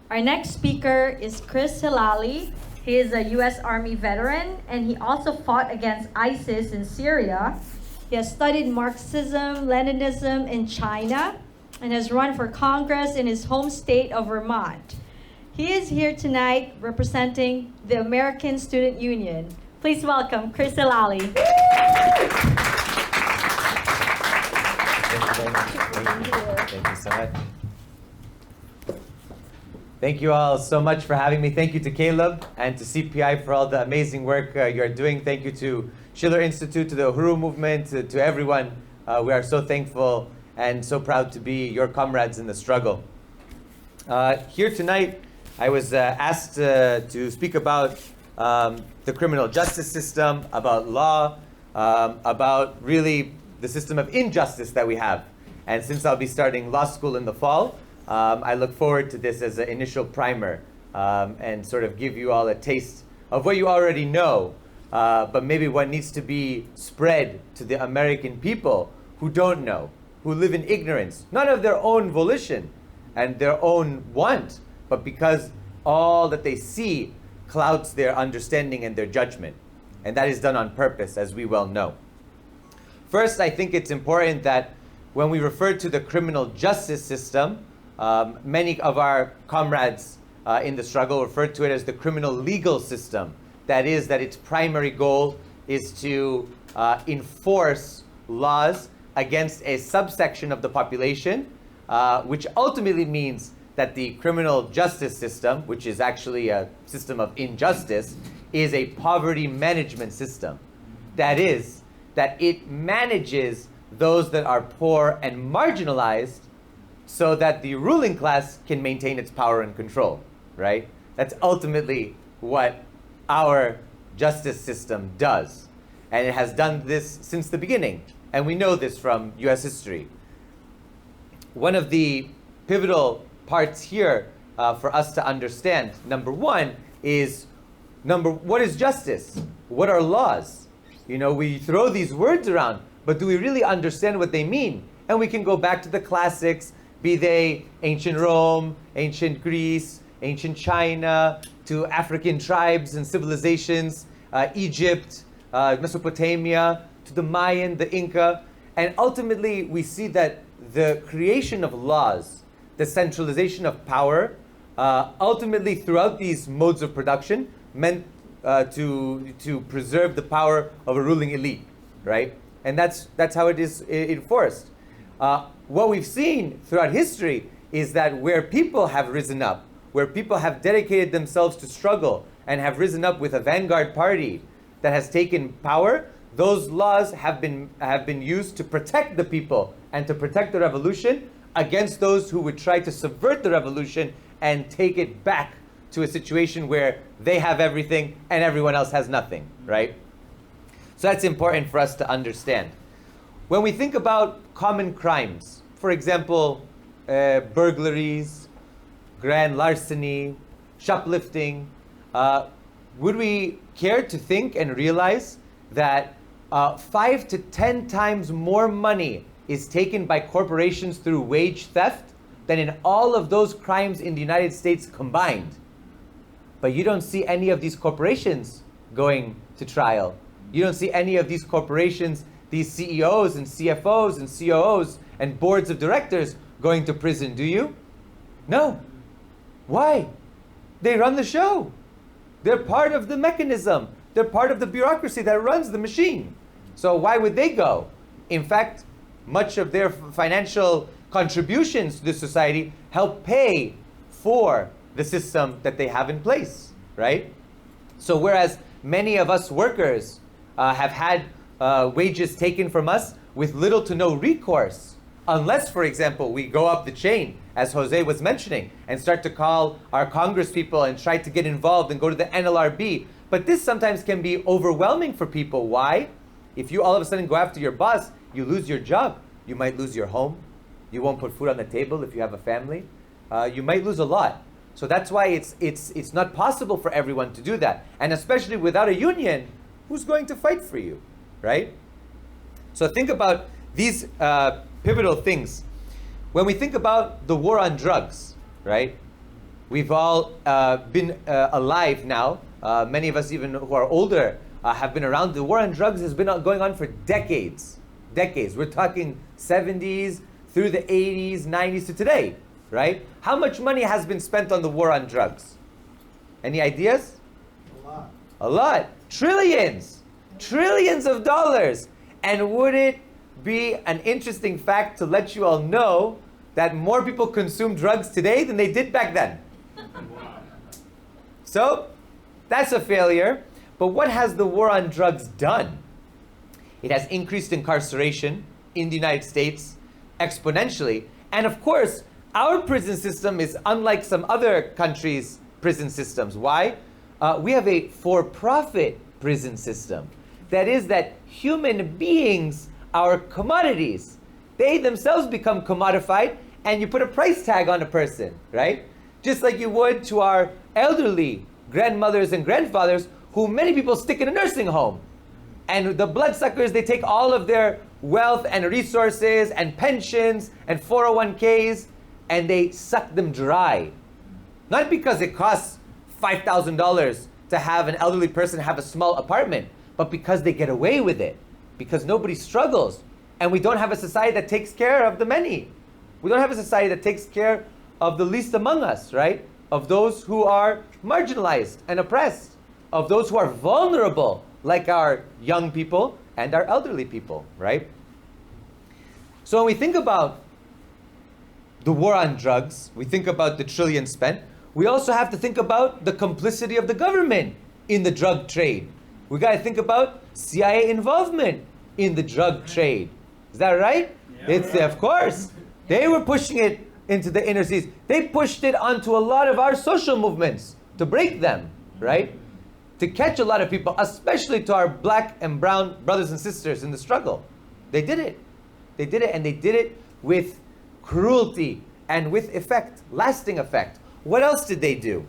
Our next speaker is Chris Helali. He is a U.S. Army veteran, and he also fought against ISIS in Syria. He has studied Marxism, Leninism in China, and has run for Congress in his home state of Vermont. He is here tonight representing the American Student Union. Please welcome Chris Helali. Thank you so much. Thank you all so much for having me. Thank you to Caleb and to CPI for all the amazing work you're doing. Thank you to Schiller Institute, to the Uhuru movement, to everyone. We are so thankful and so proud to be your comrades in the struggle. Here tonight, I was asked to speak about the criminal justice system, about law, about really the system of injustice that we have. And since I'll be starting law school in the fall, I look forward to this as an initial primer and sort of give you all a taste of what you already know, but maybe what needs to be spread to the American people who don't know, who live in ignorance, not of their own volition and their own want, but because all that they see clouds their understanding and their judgment. And that is done on purpose, as we well know. First, I think it's important that when we refer to the criminal justice system, many of our comrades in the struggle refer to it as the criminal legal system. That is, that its primary goal is to enforce laws against a subsection of the population, which ultimately means that the criminal justice system, which is actually a system of injustice, is a poverty management system. That is, that it manages those that are poor and marginalized so that the ruling class can maintain its power and control, right? That's ultimately what our justice system does. And it has done this since the beginning. And we know this from US history. One of the pivotal parts here for us to understand, number one, is what is justice? What are laws? You know, we throw these words around, but do we really understand what they mean? And we can go back to the classics, be they ancient Rome, ancient Greece, ancient China, to African tribes and civilizations, Egypt, Mesopotamia, to the Mayan, the Inca. And ultimately, we see that the creation of laws, the centralization of power, ultimately throughout these modes of production, meant to preserve the power of a ruling elite, right? And that's how it is enforced. What we've seen throughout history is that where people have risen up, where people have dedicated themselves to struggle and have risen up with a vanguard party that has taken power, those laws have been used to protect the people and to protect the revolution against those who would try to subvert the revolution and take it back to a situation where they have everything and everyone else has nothing, right? So that's important for us to understand. When we think about common crimes, for example, burglaries, grand larceny, shoplifting, would we care to think and realize that 5 to 10 times more money is taken by corporations through wage theft than in all of those crimes in the United States combined? But you don't see any of these corporations going to trial. You don't see any of these corporations, these CEOs and CFOs and COOs and boards of directors going to prison, do you? No. Why? They run the show. They're part of the mechanism. They're part of the bureaucracy that runs the machine. So why would they go? In fact, much of their financial contributions to the society help pay for the system that they have in place, right? So whereas many of us workers have had wages taken from us with little to no recourse, unless, for example, we go up the chain, as Jose was mentioning, and start to call our Congress people and try to get involved and go to the NLRB. But this sometimes can be overwhelming for people. Why? If you all of a sudden go after your boss, you lose your job. You might lose your home. You won't put food on the table if you have a family. You might lose a lot. So that's why it's not possible for everyone to do that. And especially without a union, who's going to fight for you, right? So think about these pivotal things. When we think about the war on drugs, right? We've all been alive now. Many of us, even who are older, have been around. The war on drugs has been going on for decades. Decades. We're talking 70s through the 80s, 90s to today, right? How much money has been spent on the war on drugs? Any ideas? A lot. A lot. Trillions. Trillions of dollars. And would it be an interesting fact to let you all know that more people consume drugs today than they did back then? So, that's a failure. But what has the war on drugs done? It has increased incarceration in the United States exponentially. And of course, our prison system is unlike some other countries' prison systems. Why? We have a for-profit prison system. That is that human beings are commodities. They themselves become commodified, and you put a price tag on a person, right? Just like you would to our elderly grandmothers and grandfathers, who many people stick in a nursing home. And the bloodsuckers, they take all of their wealth and resources and pensions and 401ks, and they suck them dry. Not because it costs $5,000 to have an elderly person have a small apartment, but because they get away with it. Because nobody struggles. And we don't have a society that takes care of the many. We don't have a society that takes care of the least among us, right? Of those who are marginalized and oppressed. Of those who are vulnerable, like our young people and our elderly people, right? So when we think about the war on drugs, we think about the trillions spent, we also have to think about the complicity of the government in the drug trade. We got to think about CIA involvement in the drug trade. Is that right? Yeah. It's of course. They were pushing it into the inner cities. They pushed it onto a lot of our social movements to break them, right? To catch a lot of people, especially to our black and brown brothers and sisters in the struggle. They did it. They did it, and they did it with cruelty and with effect, lasting effect. What else did they do?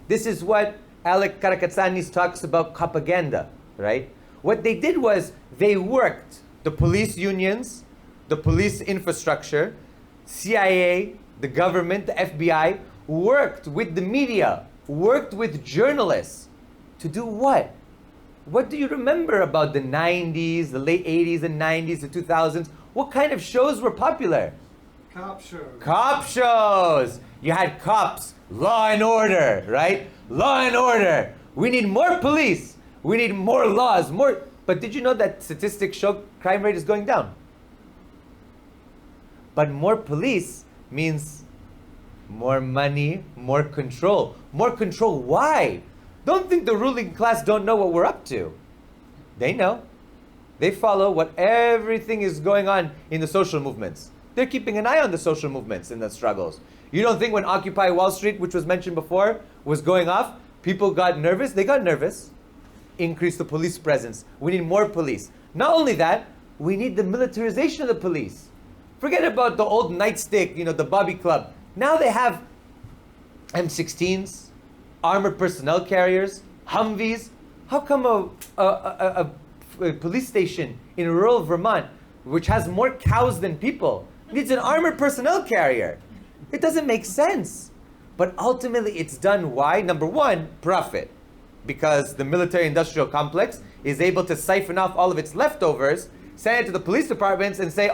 This is what Alec Karakatsanis talks about propaganda, right? What they did was they worked the police unions, the police infrastructure, CIA, the government, the FBI, worked with the media, worked with journalists to do what? What do you remember about the 90s, the late 80s and 90s, the 2000s? What kind of shows were popular? Cop shows. Cop shows. You had cops, law and order, right? Law and order. We need more police. We need more laws, more. But did you know that statistics show crime rate is going down? But more police means more money, more control. More control, why? Don't think the ruling class don't know what we're up to. They know. They follow what everything is going on in the social movements. They're keeping an eye on the social movements and the struggles. You don't think when Occupy Wall Street, which was mentioned before, was going off, people got nervous? They got nervous. Increase the police presence. We need more police. Not only that, we need the militarization of the police. Forget about the old nightstick, the Bobby Club. Now they have M16s, armored personnel carriers, Humvees. How come a police station in rural Vermont, which has more cows than people, needs an armored personnel carrier? It doesn't make sense. But ultimately it's done, why? Number one, profit. Because the military-industrial complex is able to siphon off all of its leftovers, send it to the police departments and say,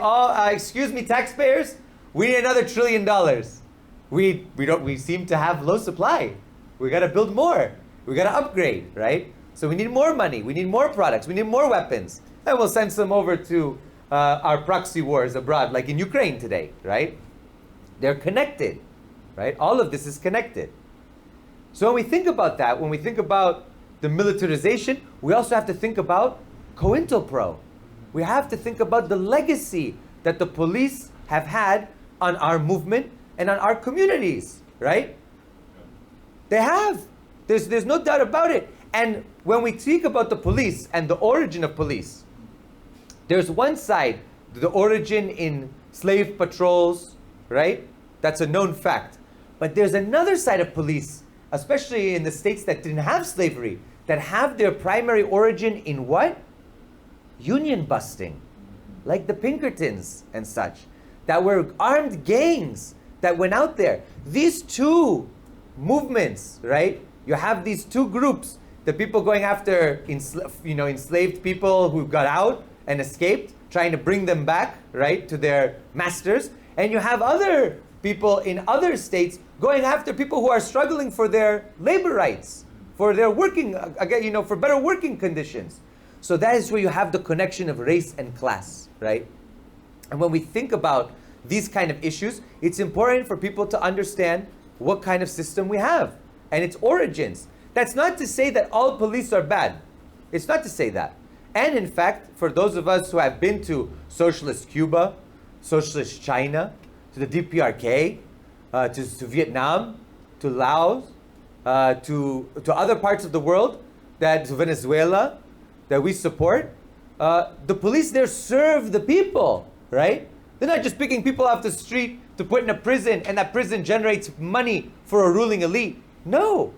excuse me, taxpayers, we need another $1 trillion. We seem to have low supply. We got to build more. We got to upgrade, right? So we need more money. We need more products. We need more weapons. And we'll send some over to our proxy wars abroad, like in Ukraine today, right? They're connected, right? All of this is connected. So when we think about that, when we think about the militarization, we also have to think about COINTELPRO. We have to think about the legacy that the police have had on our movement and on our communities, right? They have. There's no doubt about it. And when we speak about the police and the origin of police, there's one side, the origin in slave patrols, right? That's a known fact. But there's another side of police, especially in the states that didn't have slavery, that have their primary origin in what? Union busting, like the Pinkertons and such, that were armed gangs that went out there. These two movements, right? You have these two groups, the people going after enslaved people who got out and escaped, trying to bring them back, right, to their masters. And you have other people in other states going after people who are struggling for their labor rights, for their working, again, for better working conditions. So that is where you have the connection of race and class, right? And when we think about these kind of issues, it's important for people to understand what kind of system we have and its origins. That's not to say that all police are bad. It's not to say that. And in fact, for those of us who have been to socialist Cuba, socialist China, to the DPRK, to Vietnam, to Laos, to other parts of the world, to Venezuela, that we support, the police there serve the people, right? They're not just picking people off the street to put in a prison, and that prison generates money for a ruling elite. No.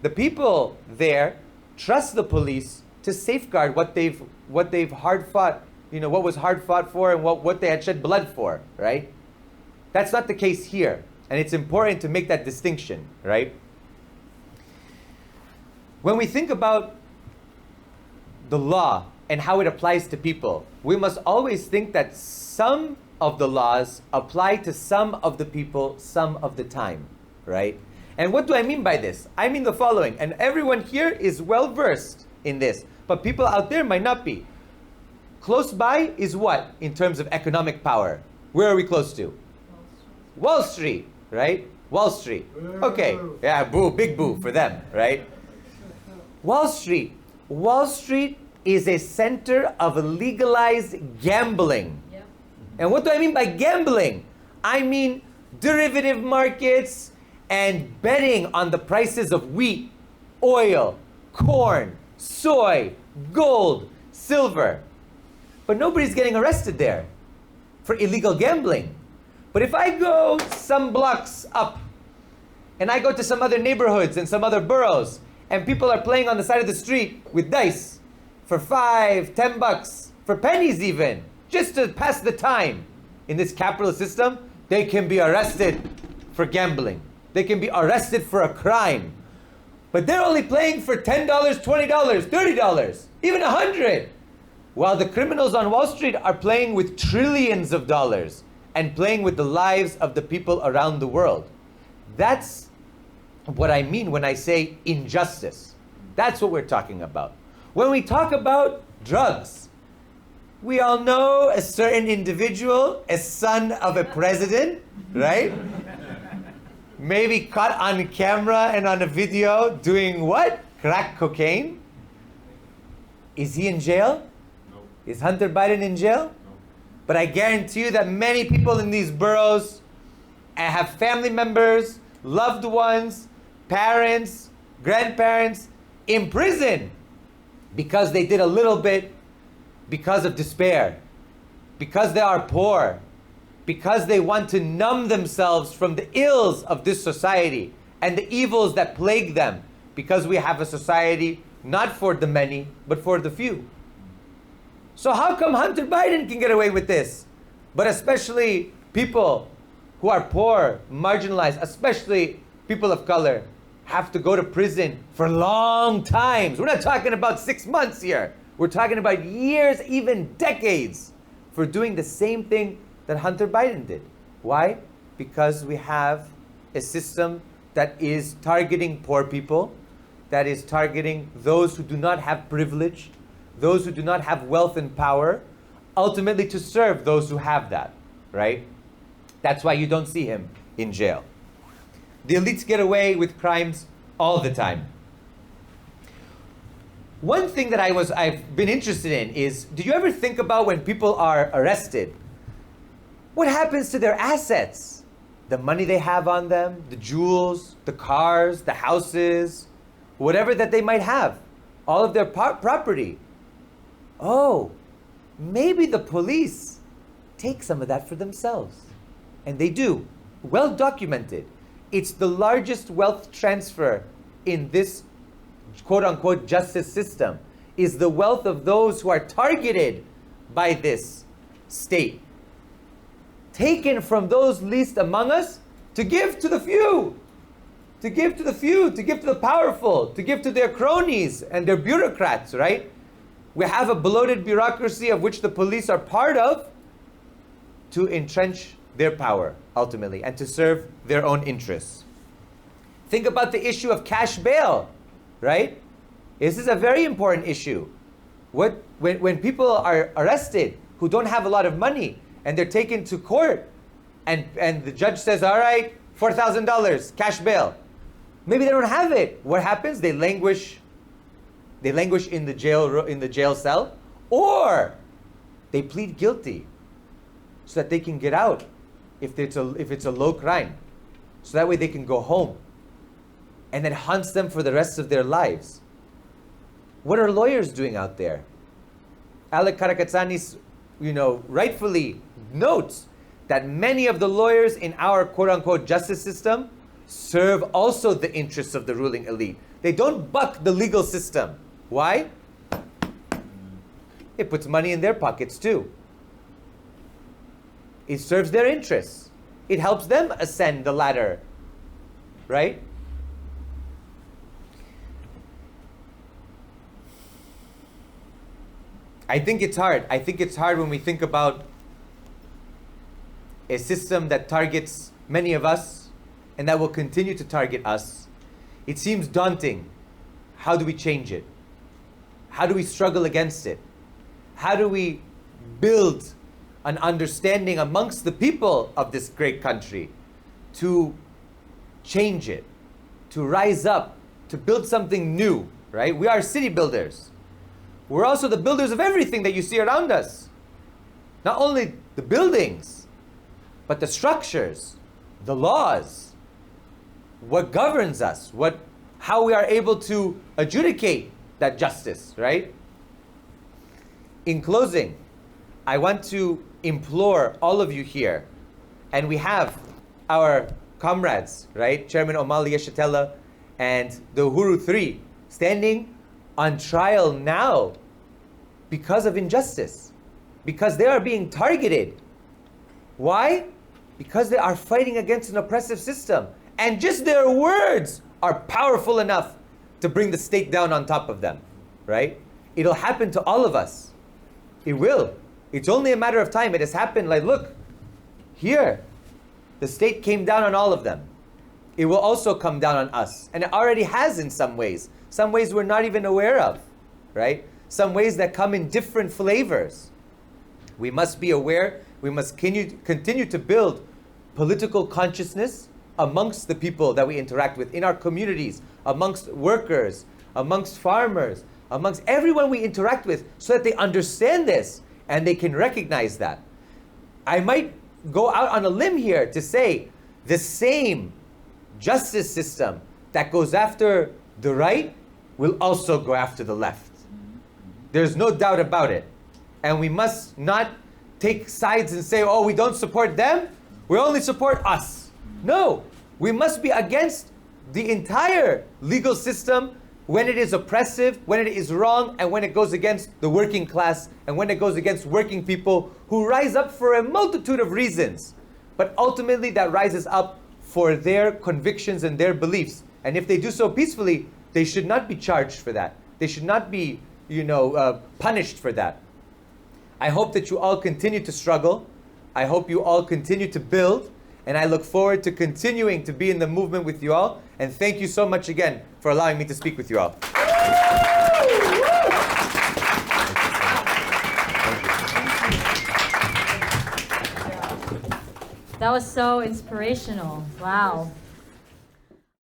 The people there trust the police to safeguard what they've hard fought, what was hard fought for and what they had shed blood for, right? That's not the case here. And it's important to make that distinction, right? When we think about the law and how it applies to people, we must always think that some of the laws apply to some of the people some of the time, right? And what do I mean by this? I mean the following, and everyone here is well versed in this, but people out there might not be. Close by is what in terms of economic power? Where are we close to? Wall Street, right? Wall Street. Okay, yeah, boo, big boo for them, right? Wall Street. Wall Street is a center of legalized gambling. Yep. And what do I mean by gambling? I mean derivative markets and betting on the prices of wheat, oil, corn, soy, gold, silver. But nobody's getting arrested there for illegal gambling. But if I go some blocks up and I go to some other neighborhoods and some other boroughs and people are playing on the side of the street with dice for $5, $10, for pennies even, just to pass the time in this capitalist system, they can be arrested for gambling. They can be arrested for a crime. But they're only playing for $10, $20, $30, even $100. While the criminals on Wall Street are playing with trillions of dollars and playing with the lives of the people around the world. That's what I mean when I say injustice. That's what we're talking about. When we talk about drugs, we all know a certain individual, a son of a president, right? Maybe caught on camera and on a video doing what? Crack cocaine? Is he in jail? No. Is Hunter Biden in jail? No. But I guarantee you that many people in these boroughs have family members, loved ones, parents, grandparents in prison because they did a little bit because of despair, because they are poor, because they want to numb themselves from the ills of this society and the evils that plague them, because we have a society not for the many, but for the few. So how come Hunter Biden can get away with this? But especially people who are poor, marginalized, especially people of color, have to go to prison for long times. We're not talking about 6 months here. We're talking about years, even decades, for doing the same thing that Hunter Biden did. Why? Because we have a system that is targeting poor people, that is targeting those who do not have privilege, those who do not have wealth and power, ultimately to serve those who have that, right? That's why you don't see him in jail. The elites get away with crimes all the time. One thing that I've been interested in is, do you ever think about when people are arrested, what happens to their assets? The money they have on them, the jewels, the cars, the houses, whatever that they might have, all of their property. Oh, maybe the police take some of that for themselves. And they do. Well documented. It's the largest wealth transfer in this quote-unquote justice system, is the wealth of those who are targeted by this state. taken from those least among us to give to the few. To give to the few, to give to the powerful, to give to their cronies and their bureaucrats, right? We have a bloated bureaucracy of which the police are part of to entrench their power, ultimately, and to serve their own interests. Think about the issue of cash bail, right? This is a very important issue. When people are arrested who don't have a lot of money and they're taken to court and the judge says, all right, $4,000 cash bail. Maybe they don't have it. What happens? They languish in the jail cell, or they plead guilty so that they can get out if it's a low crime. So that way they can go home. And then haunts them for the rest of their lives. What are lawyers doing out there? Alec Karakatsanis, rightfully notes that many of the lawyers in our quote-unquote justice system serve also the interests of the ruling elite. They don't buck the legal system. Why? It puts money in their pockets too. It serves their interests. It helps them ascend the ladder, right? I think it's hard. I think it's hard when we think about a system that targets many of us and that will continue to target us. It seems daunting. How do we change it? How do we struggle against it? How do we build an understanding amongst the people of this great country to change it, to rise up, to build something new, right? We are city builders. We're also the builders of everything that you see around us. Not only the buildings, but the structures, the laws, what governs us, how we are able to adjudicate that justice, right? In closing, I want to implore all of you here, and we have our comrades, right? Chairman Omali Yeshatella and the Uhuru 3 standing on trial now because of injustice, because they are being targeted. Why? Because they are fighting against an oppressive system. And just their words are powerful enough to bring the state down on top of them, right? It'll happen to all of us. It will. It's only a matter of time. It has happened. Like, look, here, the state came down on all of them. It will also come down on us. And it already has in some ways. Some ways we're not even aware of, right? Some ways that come in different flavors. We must be aware. We must continue to build political consciousness amongst the people that we interact with, in our communities, amongst workers, amongst farmers, amongst everyone we interact with, so that they understand this and they can recognize that. I might go out on a limb here to say the same justice system that goes after the right will also go after the left. There's no doubt about it. And we must not take sides and say, oh, we don't support them, we only support us. No, we must be against the entire legal system when it is oppressive, when it is wrong, and when it goes against the working class, and when it goes against working people who rise up for a multitude of reasons. But ultimately that rises up for their convictions and their beliefs. And if they do so peacefully, they should not be charged for that. They should not be, punished for that. I hope that you all continue to struggle. I hope you all continue to build. And I look forward to continuing to be in the movement with you all. And thank you so much again for allowing me to speak with you all. That was so inspirational. Wow.